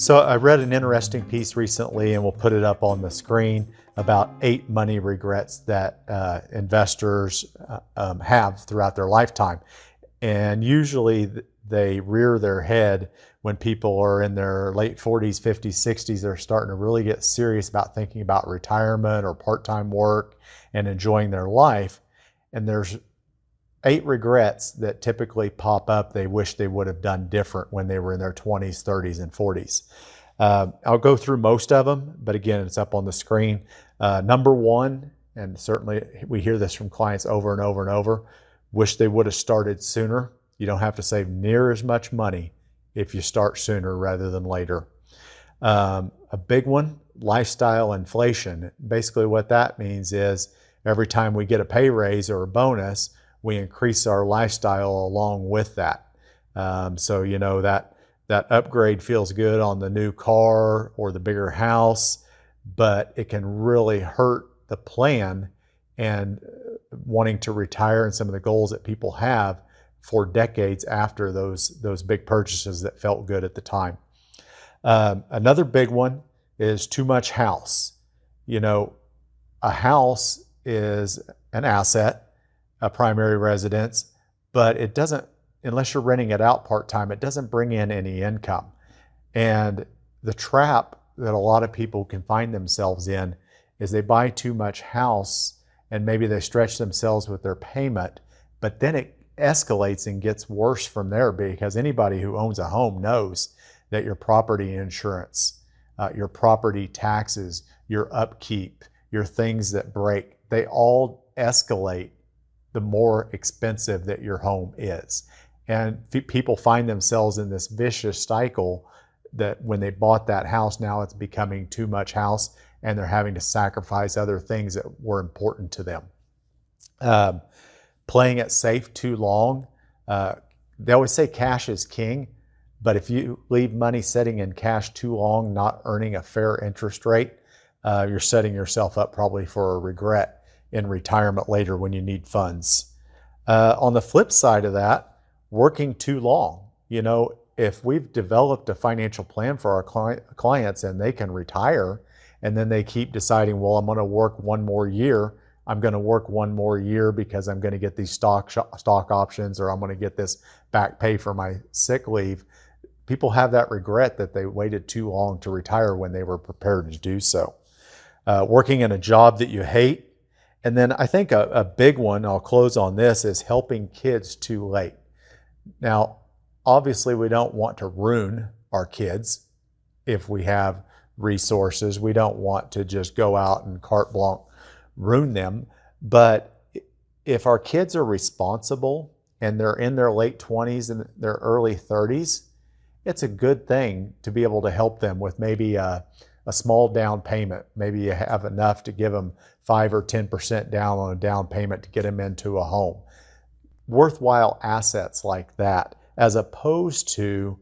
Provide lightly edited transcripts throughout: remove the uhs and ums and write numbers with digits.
So I read an interesting piece recently, and we'll put it up on the screen, about 8 money regrets that investors have throughout their lifetime. And usually they rear their head when people are in their late 40s, 50s, 60s. They're starting to really get serious about thinking about retirement or part-time work and enjoying their life. And there's 8 regrets that typically pop up they wish they would have done different when they were in their 20s, 30s, and 40s. I'll go through most of them, but again, it's up on the screen. Number one, and certainly we hear this from clients over and over and over, wish they would have started sooner. You don't have to save near as much money if you start sooner rather than later. A big one, lifestyle inflation. Basically what that means is every time we get a pay raise or a bonus, we increase our lifestyle along with that. So you know that upgrade feels good on the new car or the bigger house, but it can really hurt the plan and wanting to retire and some of the goals that people have for decades after those big purchases that felt good at the time. Another big one is too much house. You know, a house is an asset, a primary residence, but it doesn't, unless you're renting it out part-time, it doesn't bring in any income. And the trap that a lot of people can find themselves in is they buy too much house and maybe they stretch themselves with their payment, but then it escalates and gets worse from there, because anybody who owns a home knows that your property insurance, your property taxes, your upkeep, your things that break, they all escalate the more expensive that your home is. And people find themselves in this vicious cycle that when they bought that house, now it's becoming too much house and they're having to sacrifice other things that were important to them. Playing it safe too long. They always say cash is king, but if you leave money sitting in cash too long, not earning a fair interest rate, you're setting yourself up probably for a regret in retirement later when you need funds. On the flip side of that, working too long. You know, if we've developed a financial plan for our clients and they can retire, and then they keep deciding, well, I'm going to work one more year. I'm going to work one more year because I'm going to get these stock options, or I'm going to get this back pay for my sick leave. People have that regret that they waited too long to retire when they were prepared to do so. Working in a job that you hate. And then I think a big one, I'll close on this, is helping kids too late. Now, obviously we don't want to ruin our kids if we have resources. We don't want to just go out and carte blanche ruin them. But if our kids are responsible and they're in their late 20s and their early 30s, it's a good thing to be able to help them with maybe a small down payment. Maybe you have enough to give them 5 or 10% down on a down payment to get them into a home. Worthwhile assets like that, as opposed to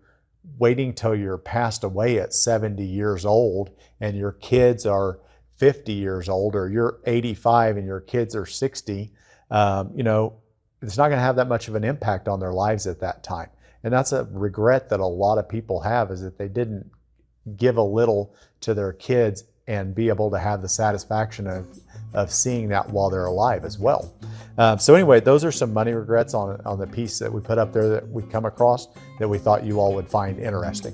waiting till you're passed away at 70 years old and your kids are 50 years old, or you're 85 and your kids are 60. You know, it's not going to have that much of an impact on their lives at that time. And that's a regret that a lot of people have, is that they didn't give a little to their kids and be able to have the satisfaction of seeing that while they're alive as well. So anyway, those are some money regrets on the piece that we put up there that we come across that we thought you all would find interesting.